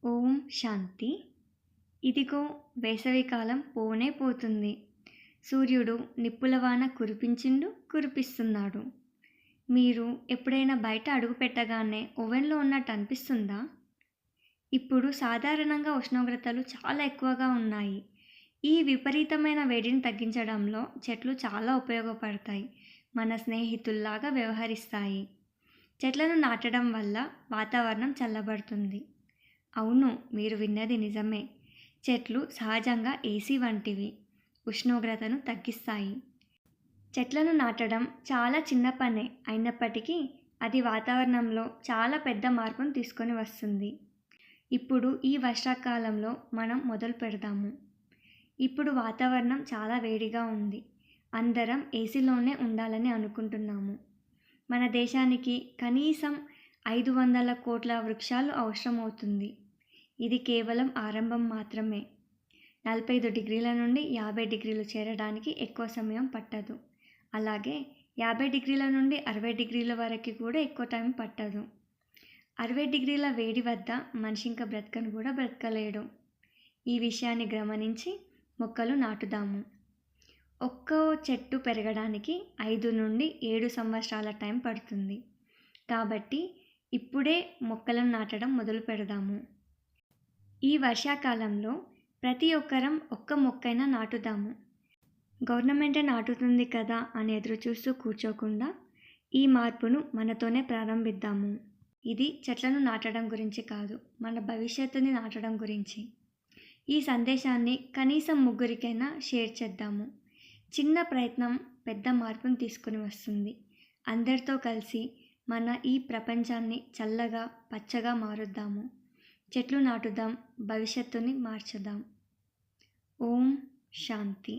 ఓం శాంతి. ఇదిగో వేసవికాలం పోనే పోతుంది. సూర్యుడు నిప్పులవాన కురిపిస్తున్నాడు. మీరు ఎప్పుడైనా బయట అడుగు పెట్టగానే ఓవెన్లో ఉన్నట్టు అనిపిస్తుందా? ఇప్పుడు సాధారణంగా ఉష్ణోగ్రతలు చాలా ఎక్కువగా ఉన్నాయి. ఈ విపరీతమైన వేడిని తగ్గించడంలో చెట్లు చాలా ఉపయోగపడతాయి. మన స్నేహితుల్లాగా వ్యవహరిస్తాయి. చెట్లను నాటడం వల్ల వాతావరణం చల్లబడుతుంది. అవును, మీరు విన్నది నిజమే. చెట్లు సహజంగా ఏసీ వంటివి. ఉష్ణోగ్రతను తగ్గిస్తాయి. చెట్లను నాటడం చాలా చిన్న పనే అయినప్పటికీ అది వాతావరణంలో చాలా పెద్ద మార్పును తీసుకొని వస్తుంది. ఇప్పుడు ఈ వర్షాకాలంలో మనం మొదలు పెడదాము. ఇప్పుడు వాతావరణం చాలా వేడిగా ఉంది. అందరం ఏసీలోనే ఉండాలని అనుకుంటున్నాము. మన దేశానికి కనీసం 500 కోట్ల వృక్షాలు అవసరమవుతుంది. ఇది కేవలం ఆరంభం మాత్రమే. 45 డిగ్రీల నుండి 50 డిగ్రీలు చేరడానికి ఎక్కువ సమయం పట్టదు. అలాగే 50 డిగ్రీల నుండి 60 డిగ్రీల వరకు కూడా ఎక్కువ టైం పట్టదు. 60 డిగ్రీల వేడి వద్ద మనిషి ఇంకా బ్రతకలేడు. ఈ విషయాన్ని గమనించి మొక్కలు నాటుదాము. ఒక్కో చెట్టు పెరగడానికి 5 నుండి 7 సంవత్సరాల టైం పడుతుంది. కాబట్టి ఇప్పుడే మొక్కలను నాటడం మొదలు పెడదాము. ఈ వర్షాకాలంలో ప్రతి ఒక్కరం ఒక్క మొక్కైనా నాటుదాము. గవర్నమెంటే నాటుతుంది కదా అని ఎదురు చూస్తూ కూర్చోకుండా ఈ మార్పును మనతోనే ప్రారంభిద్దాము. ఇది చెట్లను నాటడం గురించి కాదు, మన భవిష్యత్తుని నాటడం గురించి. ఈ సందేశాన్ని కనీసం 3 షేర్ చేద్దాము. చిన్న ప్రయత్నం పెద్ద మార్పును తీసుకుని వస్తుంది. అందరితో కలిసి మన ఈ ప్రపంచాన్ని చల్లగా పచ్చగా మారుద్దాము. చెట్లు నాటుదాం, భవిష్యత్తుని మార్చుదాం. ఓం శాంతి.